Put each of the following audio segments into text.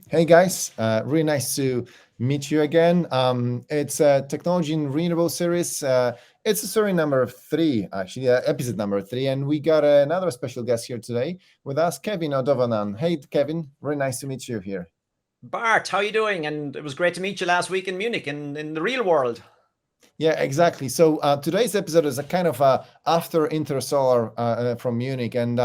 Hey guys, really nice to meet you again. It's a Technology in Renewable series. It's a story number 3, actually, episode number 3, and we got another special guest here today with us, Kevin Odovanan. Hey Kevin, really nice to meet you here. Bart, how you doing? And it was great to meet you last week in Munich in the real world. Yeah, exactly. So today's episode is a kind of after Intersolar from Munich. And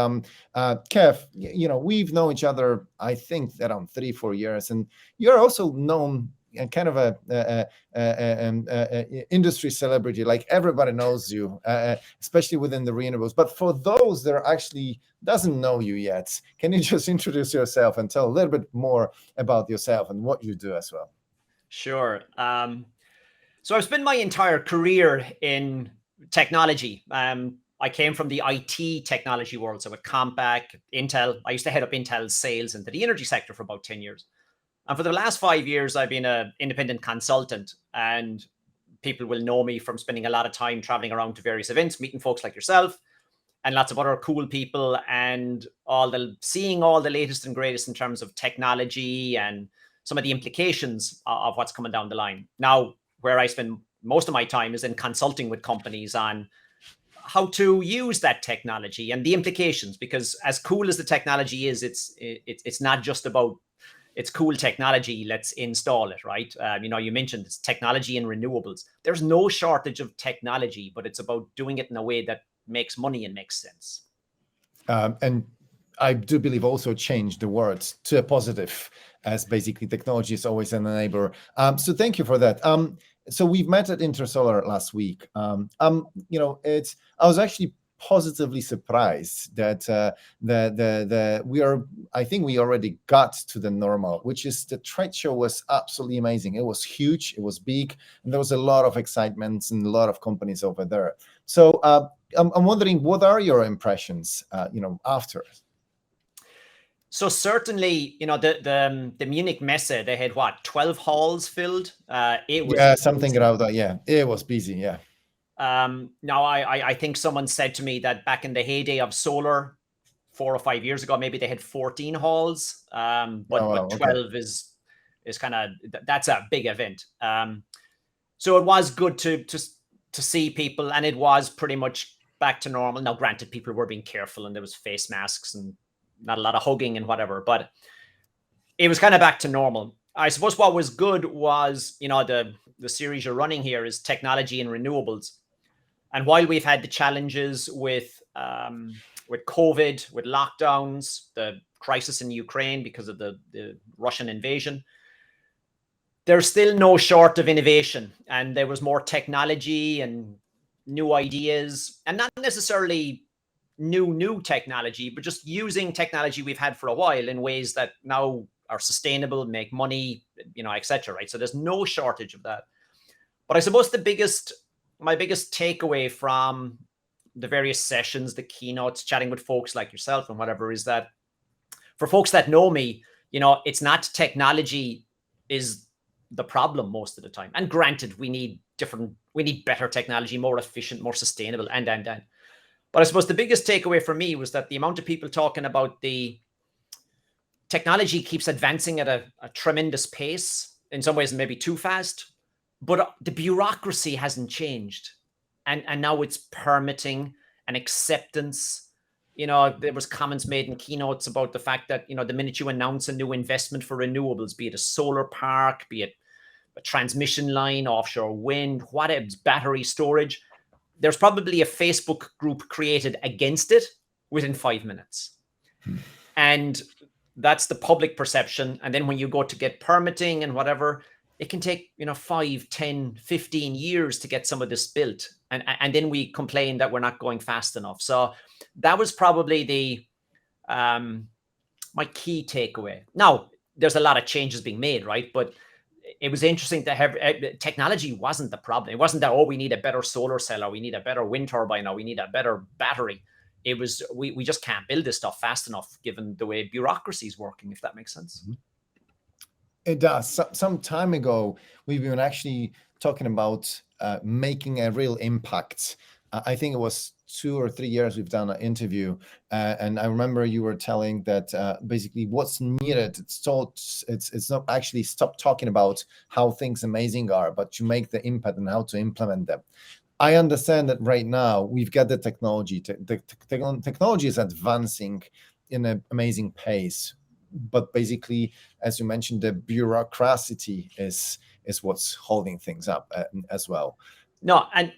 Kev, we've known each other, I think, around 3-4 years. And you're also known kind of a industry celebrity. Like everybody knows you, especially within the renewables. But for those that actually doesn't know you yet, can you just introduce yourself and tell a little bit more about yourself and what you do as well? Sure. So I've spent my entire career in technology. I came from the IT technology world, so with Compaq, Intel. I used to head up Intel's sales into the energy sector for about 10 years. And for the last 5 years, I've been an independent consultant. And people will know me from spending a lot of time traveling around to various events, meeting folks like yourself and lots of other cool people, and seeing all the latest and greatest in terms of technology and some of the implications of what's coming down the line. Now, where I spend most of my time is in consulting with companies on how to use that technology and the implications, because as cool as the technology is, it's not just about it's cool technology, let's install it, right? You mentioned it's technology and renewables. There's no shortage of technology, but it's about doing it in a way that makes money and makes sense. And I do believe also change the words to a positive, as basically technology is always an enabler. So thank you for that. So we've met at Intersolar last week. I was actually positively surprised that I think we already got to the normal, which is the trade show was absolutely amazing. It was huge, it was big, and there was a lot of excitement and a lot of companies over there. So I'm wondering, what are your impressions, after? So certainly, the Munich Messe, they had 12 halls filled. It was Something around that. Yeah, it was busy. Yeah. Now I think someone said to me that back in the heyday of solar, 4 or 5 years ago, maybe they had 14 halls. But 12 okay. is kind of that's a big event. So it was good to see people, and it was pretty much back to normal. Now, granted, people were being careful, and there was face masks and not a lot of hugging and whatever, but it was kind of back to normal. I suppose what was good was, the series you're running here is technology and renewables. And while we've had the challenges with COVID, with lockdowns, the crisis in Ukraine because of the Russian invasion, there's still no short of innovation. And there was more technology and new ideas, and not necessarily new technology, but just using technology we've had for a while in ways that now are sustainable, make money, etc. Right? So there's no shortage of that. But I suppose my biggest takeaway from the various sessions, the keynotes, chatting with folks like yourself and whatever, is that for folks that know me, it's not technology is the problem most of the time. And granted, we need better technology, more efficient, more sustainable, and. But I suppose the biggest takeaway for me was that the amount of people talking about the technology keeps advancing at a tremendous pace, in some ways maybe too fast, but the bureaucracy hasn't changed. And now it's permitting and acceptance. There was comments made in keynotes about the fact that, the minute you announce a new investment for renewables, be it a solar park, be it a transmission line, offshore wind, whatever, battery storage, there's probably a Facebook group created against it within 5 minutes. And that's the public perception. And then when you go to get permitting and whatever, it can take, 5, 10, 15 years to get some of this built. And then we complain that we're not going fast enough. So that was probably my key takeaway. Now, there's a lot of changes being made, right? But it was interesting to have technology wasn't the problem. It wasn't that, we need a better solar cell, or we need a better wind turbine, or we need a better battery. It was, we just can't build this stuff fast enough given the way bureaucracy is working, if that makes sense. It does. Some time ago, we've been actually talking about making a real impact. I think it was 2 or 3 years we've done an interview, and I remember you were telling that basically what's needed, it's not actually stop talking about how things amazing are, but to make the impact and how to implement them. I understand that right now we've got the technology. The technology is advancing in an amazing pace, but basically, as you mentioned, the bureaucracy is what's holding things up as well. No, and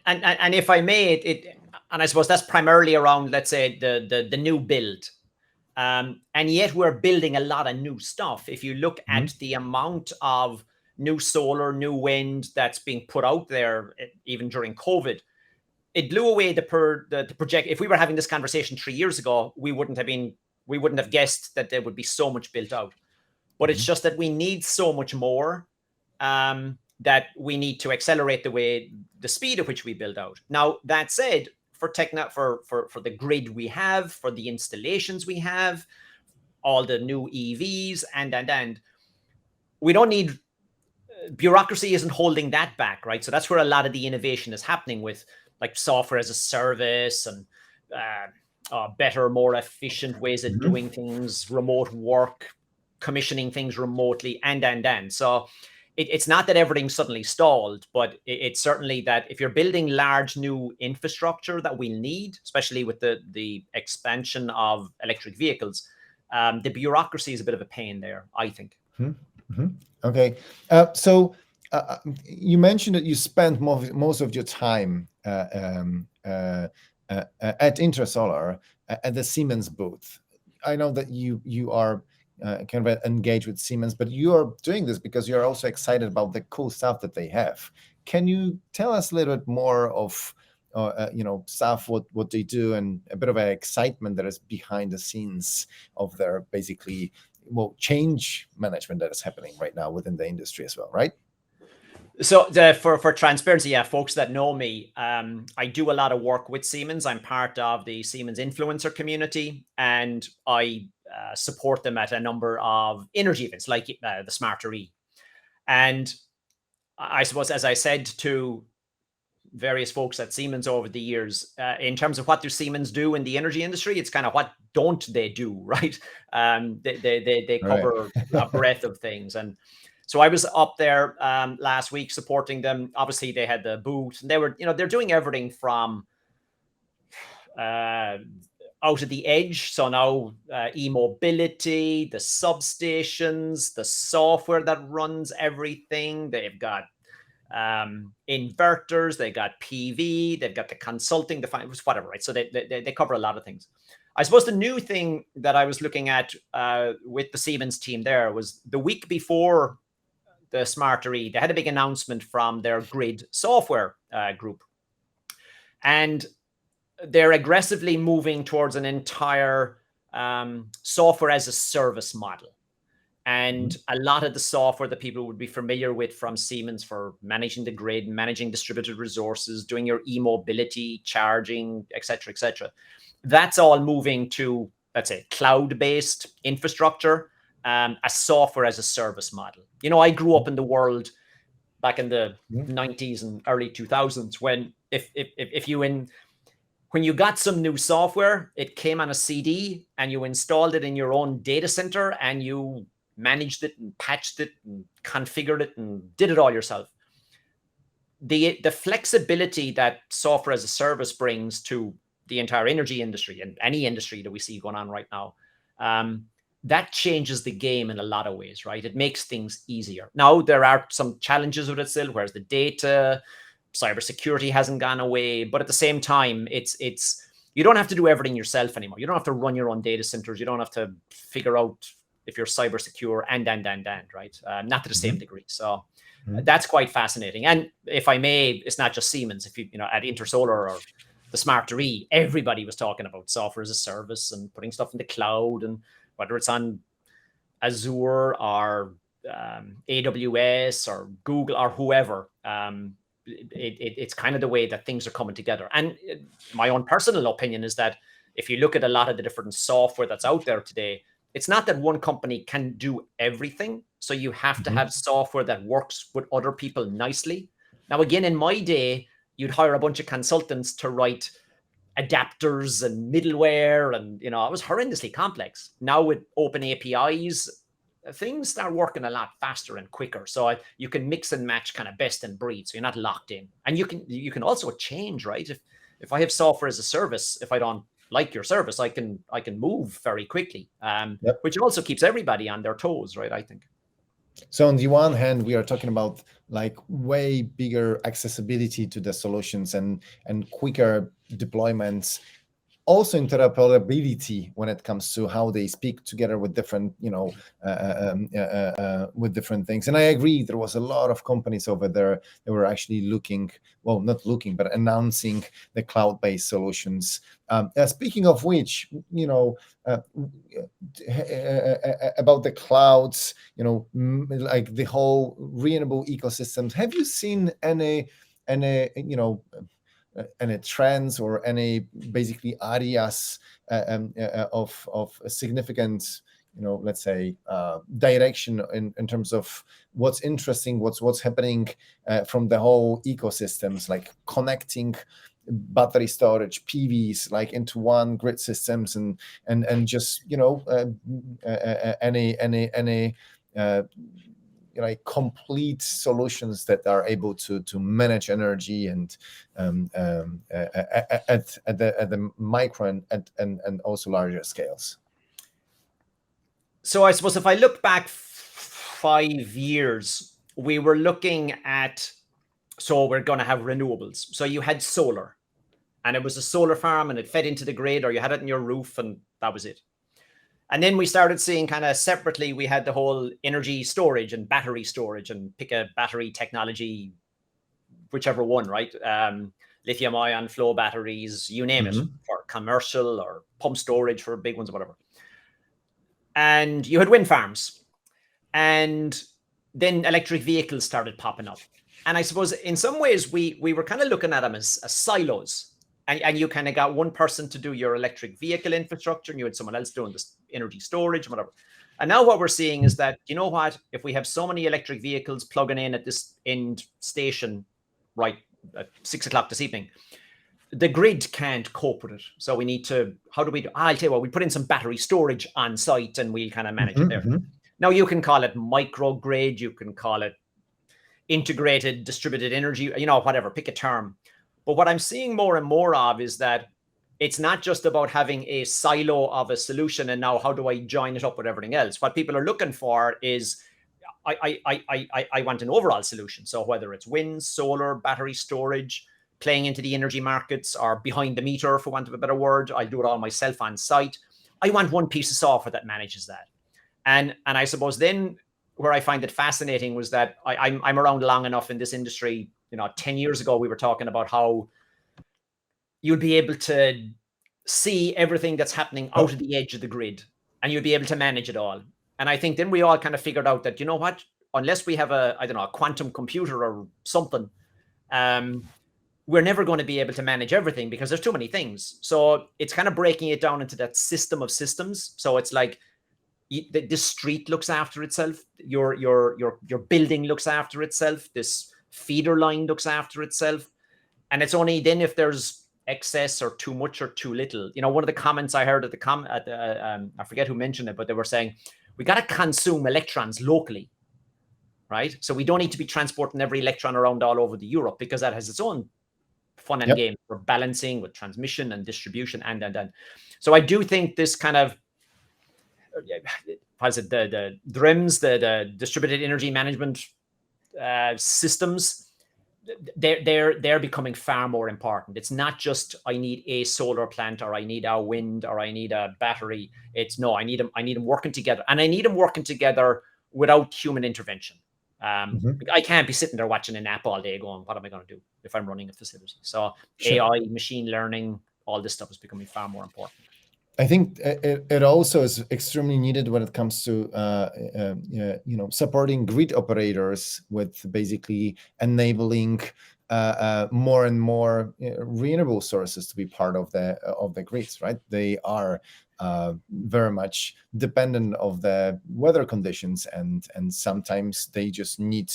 if I may, and I suppose that's primarily around, let's say, the new build. And yet we're building a lot of new stuff. If you look at the amount of new solar, new wind that's being put out there, even during COVID, it blew away the project. If we were having this conversation 3 years ago, we wouldn't have guessed that there would be so much built out. But it's just that we need so much more, that we need to accelerate the speed at which we build out. Now, that said, for the grid we have, for the installations we have, all the new EVs, and we don't need, bureaucracy isn't holding that back, right? So that's where a lot of the innovation is happening, with like software as a service and better, more efficient ways of doing things, remote work, commissioning things remotely, and. So it's not that everything's suddenly stalled, but it's certainly that if you're building large new infrastructure that we need, especially with the expansion of electric vehicles, the bureaucracy is a bit of a pain there, I think. Okay. So you mentioned that you spent most of your time at Intersolar at the Siemens booth. I know that you are kind of engaged with Siemens, but you are doing this because you're also excited about the cool stuff that they have. Can you tell us a little bit more of stuff, what they do, and a bit of an excitement that is behind the scenes of their basically change management that is happening right now within the industry as well, right? So for transparency, folks that know me, I do a lot of work with Siemens. I'm part of the Siemens influencer community, and I support them at a number of energy events like the Smarter E. And I suppose, as I said to various folks at Siemens over the years, in terms of what do Siemens do in the energy industry, it's kind of what don't they do, right? They cover a breadth of things. And so I was up there last week supporting them. Obviously, they had the booth, and they were, they're doing everything from out of the edge. So now eMobility, the substations, the software that runs everything. They've got inverters, they got PV, they've got the consulting, the whatever, right? So they cover a lot of things. I suppose the new thing that I was looking at with the Siemens team there was the week before the Smarter E, they had a big announcement from their grid software group. And they're aggressively moving towards an entire software as a service model. And a lot of the software that people would be familiar with from Siemens for managing the grid, managing distributed resources, doing your eMobility, charging, et cetera, that's all moving to, let's say, cloud-based infrastructure, a software as a service model. I grew up in the world back in the 90s and early 2000s when when you got some new software, it came on a CD and you installed it in your own data center and you managed it and patched it and configured it and did it all yourself. The flexibility that software as a service brings to the entire energy industry and any industry that we see going on right now, that changes the game in a lot of ways, right? It makes things easier. Now, there are some challenges with it still, whereas the data, cybersecurity hasn't gone away, but at the same time, it's you don't have to do everything yourself anymore. You don't have to run your own data centers. You don't have to figure out if you're cyber secure and, right? Not to the same degree. So that's quite fascinating. And if I may, it's not just Siemens. If at Intersolar or the Smarter E, everybody was talking about software as a service and putting stuff in the cloud, and whether it's on Azure or AWS or Google or whoever, it's kind of the way that things are coming together. And my own personal opinion is that if you look at a lot of the different software that's out there today, it's not that one company can do everything. So you have to have software that works with other people nicely. Now, again, in my day, you'd hire a bunch of consultants to write adapters and middleware, and it was horrendously complex. Now with open APIs, things start working a lot faster and quicker. So you can mix and match kind of best in breed. So you're not locked in, and you can also change, right? If I have software as a service, if I don't like your service, I can move very quickly, which also keeps everybody on their toes, right? I think. So on the one hand, we are talking about like way bigger accessibility to the solutions and quicker deployments. Also interoperability when it comes to how they speak together with different, with different things. And I agree, there was a lot of companies over there that were actually looking, well, not looking, but announcing the cloud-based solutions. Speaking of which, about the clouds, like the whole renewable ecosystems. Have you seen any trends or any basically areas of significant, let's say, direction in terms of what's interesting, what's happening from the whole ecosystems, like connecting battery storage, PVs, like into one grid systems, and just any like complete solutions that are able to manage energy and at the micro and also larger scales. So I suppose if I look back 5 years, we were looking at, so we're going to have renewables. So you had solar, and it was a solar farm, and it fed into the grid, or you had it in your roof, and that was it. And then we started seeing kind of separately, we had the whole energy storage and battery storage, and pick a battery technology, whichever one, right? Lithium ion flow batteries, you name it, for commercial or pump storage for big ones or whatever. And you had wind farms, and then electric vehicles started popping up. And I suppose in some ways we were kind of looking at them as silos. And you kind of got one person to do your electric vehicle infrastructure, and you had someone else doing this energy storage and whatever. And now what we're seeing is that, you know what, if we have so many electric vehicles plugging in at this end station, right, at 6 o'clock this evening, the grid can't cope with it. So we need to, how do we do? I'll tell you what, we put in some battery storage on site, and we'll kind of manage it there. Now you can call it microgrid, you can call it integrated distributed energy, whatever, pick a term. But what I'm seeing more and more of is that it's not just about having a silo of a solution and now how do I join it up with everything else. What people are looking for is, I want an overall solution. So whether it's wind, solar, battery storage, playing into the energy markets, or behind the meter, for want of a better word, I do it all myself on site. I want one piece of software that manages that. And I suppose then where I find it fascinating was that I'm around long enough in this industry. 10 years ago, we were talking about how you'd be able to see everything that's happening out of the edge of the grid, and you'd be able to manage it all. And I think then we all kind of figured out that, you know what, unless we have a quantum computer or something, we're never going to be able to manage everything because there's too many things. So it's kind of breaking it down into that system of systems. So it's like the street looks after itself. Your building looks after itself. This feeder line looks after itself. And it's only then if there's excess or too much or too little. One of the comments I heard I forget who mentioned it, but they were saying, we got to consume electrons locally, right? So we don't need to be transporting every electron around all over the Europe, because that has its own fun and game for balancing with transmission and distribution and. So I do think this kind of, what is it, the DRIMS, the distributed energy management systems, they're becoming far more important. It's not just I need a solar plant, or I need a wind, or I need a battery. It's no, I need them working together, and I need them working together without human intervention. I can't be sitting there watching an app all day going, what am I going to do if I'm running a facility? So AI, machine learning, all this stuff is becoming far more important. I think it also is extremely needed when it comes to supporting grid operators with basically enabling more and more renewable sources to be part of the grids. Right, they are very much dependent of the weather conditions, and sometimes they just need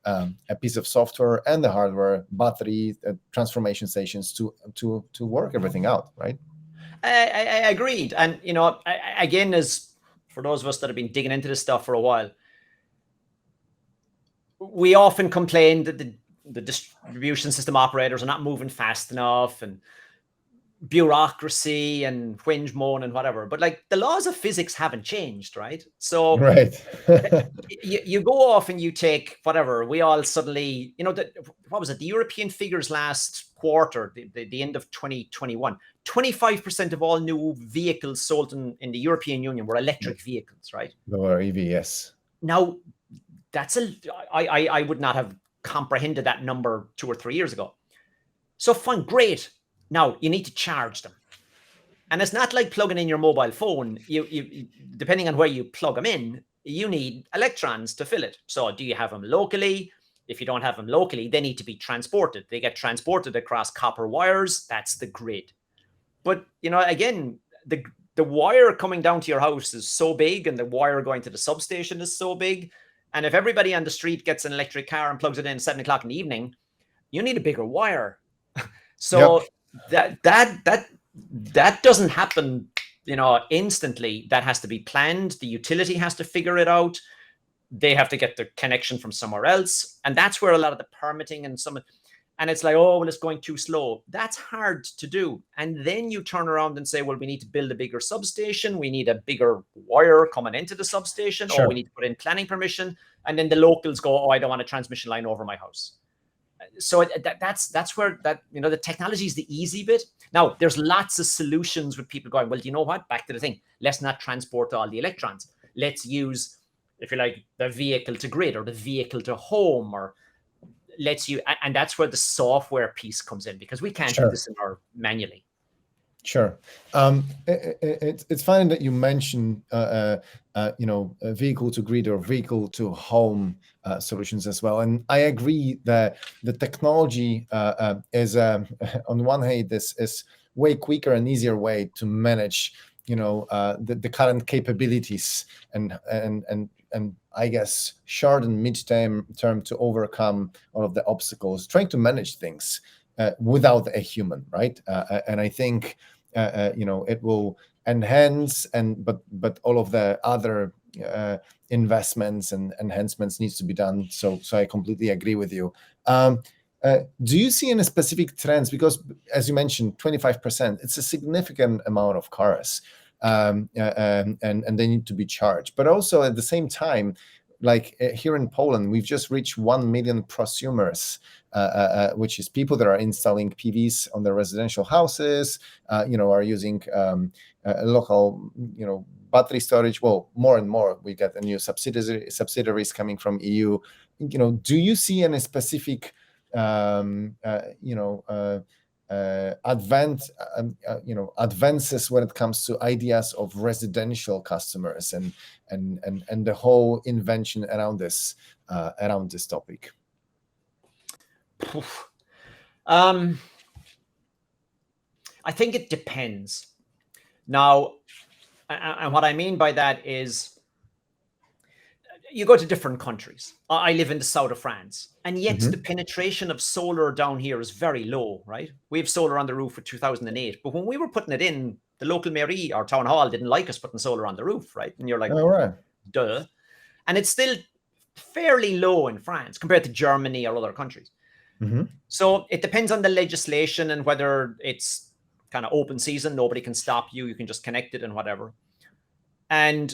a piece of software and the hardware, battery, transformation stations to work everything out, right? I agreed. And, again, as for those of us that have been digging into this stuff for a while, we often complain that the distribution system operators are not moving fast enough, and bureaucracy and whinge, moan, and whatever. But like, the laws of physics haven't changed, right? So Right. you go off and you take whatever. We all suddenly, what was it? The European figures last quarter, the end of 2021, 25% of all new vehicles sold in the European Union were electric vehicles, right? They were EV, yes. Now, I would not have comprehended that number 2 or 3 years ago. So fine, great. Now you need to charge them. And it's not like plugging in your mobile phone. You depending on where you plug them in, you need electrons to fill it. So do you have them locally? If you don't have them locally, they need to be transported. They get transported across copper wires. That's the grid. But, again, the wire coming down to your house is so big, and the wire going to the substation is so big. And if everybody on the street gets an electric car and plugs it in at 7 o'clock in the evening, you need a bigger wire. So that doesn't happen, instantly. That has to be planned. The utility has to figure it out. They have to get the connection from somewhere else. And that's where a lot of the permitting and it's like, oh, well, it's going too slow. That's hard to do. And then you turn around and say, well, we need to build a bigger substation. We need a bigger wire coming into the substation, Sure. or we need to put in planning permission. And then the locals go, oh, I don't want a transmission line over my house. So that's where the technology is the easy bit. Now, there's lots of solutions with people going, well, do you know what? Back to the thing. Let's not transport all the electrons. Let's use, if you like, the vehicle to grid or the vehicle to home, or and that's where the software piece comes in, because we can't do this manually. Sure. It's fine that you mentioned, a vehicle to grid or vehicle to home solutions as well. And I agree that the technology is, on one hand, this is way quicker and easier way to manage, the current capabilities and I guess short and mid-term to overcome all of the obstacles, trying to manage things without a human, right? And I think it will enhance but all of the other investments and enhancements needs to be done. So I completely agree with you. Do you see any specific trends? Because as you mentioned, 25%, it's a significant amount of cars, and they need to be charged. But also at the same time, like here in Poland, we've just reached 1 million prosumers, which is people that are installing PVs on their residential houses, are using local, battery storage. Well, more and more, we get a new subsidiaries coming from EU. Do you see any specific, advances when it comes to ideas of residential customers and the whole invention around this topic? I think it depends. Now, and what I mean by that is, you go to different countries. I live in the south of France, and yet the penetration of solar down here is very low, right? We have solar on the roof for 2008, but when we were putting it in, the local mairie or town hall didn't like us putting solar on the roof, right? And you're like, all right, duh. And it's still fairly low in France compared to Germany or other countries. So it depends on the legislation and whether it's kind of open season, nobody can stop you, you can just connect it and whatever. And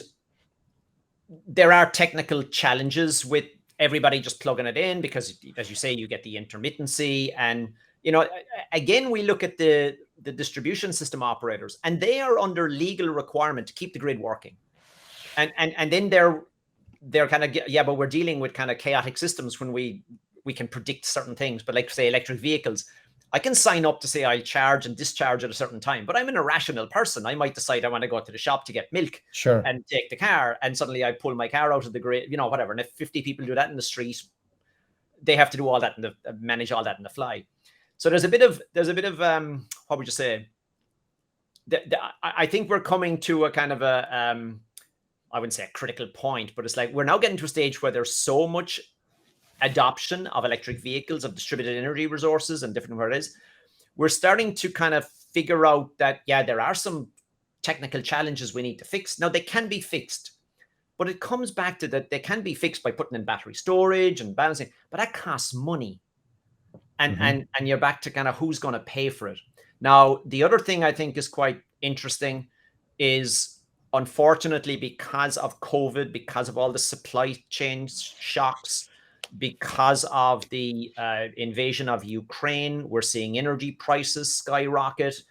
there are technical challenges with everybody just plugging it in, because, as you say, you get the intermittency. And, again, we look at the distribution system operators, and they are under legal requirement to keep the grid working. And then they're kind of, yeah, but we're dealing with kind of chaotic systems when we can predict certain things. But like, say, electric vehicles, I can sign up to say I'll charge and discharge at a certain time, but I'm an irrational person. I might decide I want to go to the shop to get milk, sure, and take the car, and suddenly I pull my what out of the grid, whatever. And if 50 people do that in the street, they have to do all that and manage all that in the fly. So there's a bit of what would you say? I think we're coming to a kind of I wouldn't say a critical point, but it's like we're now getting to a stage where there's so much adoption of electric vehicles, of distributed energy resources and different where it is, we're starting to kind of figure out that, yeah, there are some technical challenges we need to fix. Now, they can be fixed, but it comes back to that they can be fixed by putting in battery storage and balancing, but that costs money. And you're back to kind of who's going to pay for it. Now, the other thing I think is quite interesting is, unfortunately, because of COVID, because of all the supply chain shocks, because of the invasion of Ukraine, we're seeing energy prices skyrocket.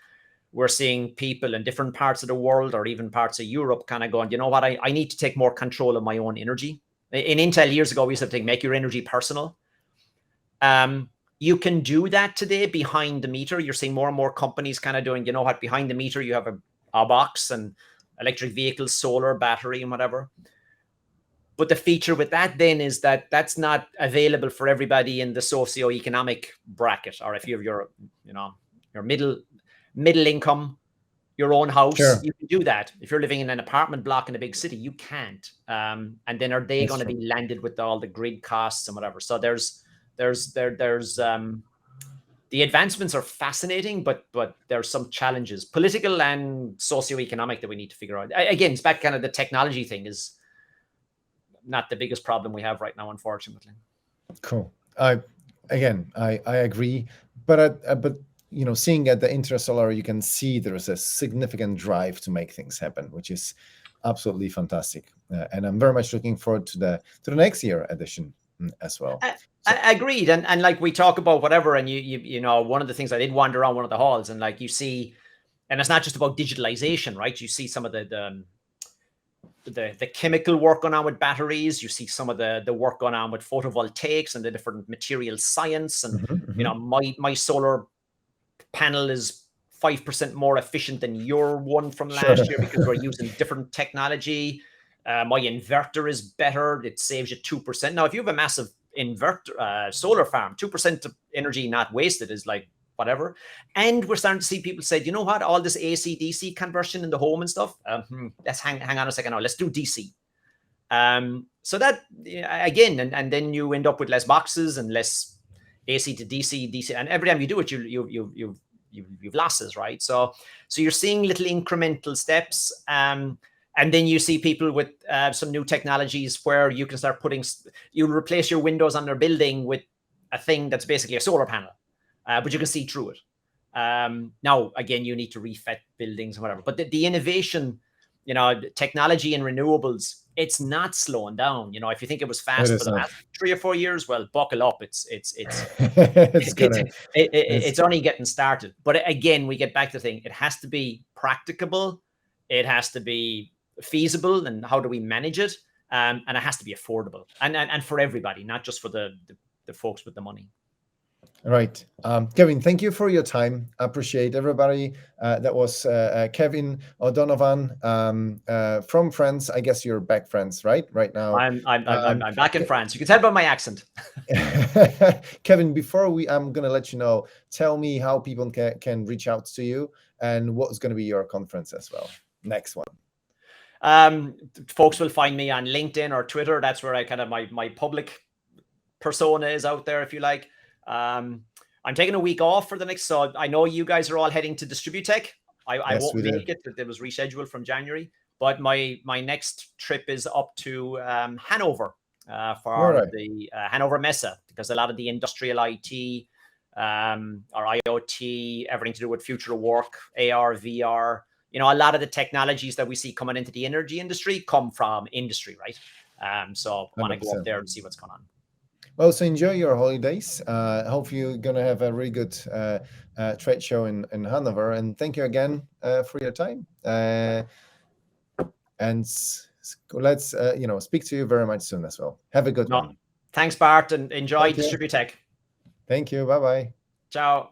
We're seeing people in different parts of the world, or even parts of Europe, kind of going, you know what, I need to take more control of my own energy. In Intel years ago, we used to think, make your energy personal. You can do that today behind the meter. You're seeing more and more companies kind of doing, you know what, behind the meter, you have a box and electric vehicles, solar, battery, and whatever. But the feature with that then is that that's not available for everybody in the socioeconomic bracket, or if you're your middle income, your own house, Sure. you can do that. If you're living in an apartment block in a big city, you can't. And then are they going to be landed with all the grid costs and whatever? So there's the advancements are fascinating, but there's some challenges, political and socioeconomic, that we need to figure out. Again, it's back kind of the technology thing is not the biggest problem we have right now, unfortunately. Cool. I agree, but seeing at the Intersolar, you can see there is a significant drive to make things happen, which is absolutely fantastic. And I'm very much looking forward to the next year edition as well. Agreed. And like we talk about whatever, and you know, one of the things I did wander around one of the halls, and like you see, and it's not just about digitalization, right? You see some of the chemical work going on with batteries. You see some of the work going on with photovoltaics and the different material science. And you know, my solar panel is 5% more efficient than your one from last year because we're using different technology. My inverter is better. It saves you 2%. Now, if you have a massive inverter, solar farm, 2% of energy not wasted is like whatever. And we're starting to see people say, you know what, all this AC DC conversion in the home and stuff, let's hang on a second now, let's do DC. So that, again, and then you end up with less boxes and less AC to DC, and every time you do it, you've losses, right? So you're seeing little incremental steps, and then you see people with some new technologies where you can start you'll replace your windows on their building with a thing that's basically a solar panel, but you can see through it. Now, again, you need to refit buildings and whatever, but the innovation, you know, technology and renewables, it's not slowing down. You know, if you think it was fast for the last 3 or 4 years, well, buckle up. It's only getting started. But again, we get back to the thing. It has to be practicable. It has to be feasible. And how do we manage it? And it has to be affordable and for everybody, not just for the folks with the money. Right. Kevin, thank you for your time. I appreciate everybody. That was Kevin O'Donovan from France. I guess you're back France, right now. I'm back in France. You can tell by my accent. Kevin, before I'm going to let you know, tell me how people can reach out to you and what's going to be your conference as well. Next one. Folks will find me on LinkedIn or Twitter. That's where I kind of my public persona is out there, if you like. I'm taking a week off for the next, so I know you guys are all heading to Distributech. I won't make it. It was rescheduled from January, but my next trip is up to Hanover for the Hanover Messe, because a lot of the industrial IT or IoT, everything to do with future of work, AR, VR, you know, a lot of the technologies that we see coming into the energy industry come from industry, right? So I want to go up there and see what's going on. Well, so enjoy your holidays. Hope you're going to have a really good trade show in Hanover. And thank you again for your time. And let's, speak to you very much soon as well. Have a good one. Thanks, Bart, and enjoy Distributech. Thank you. Bye-bye. Ciao.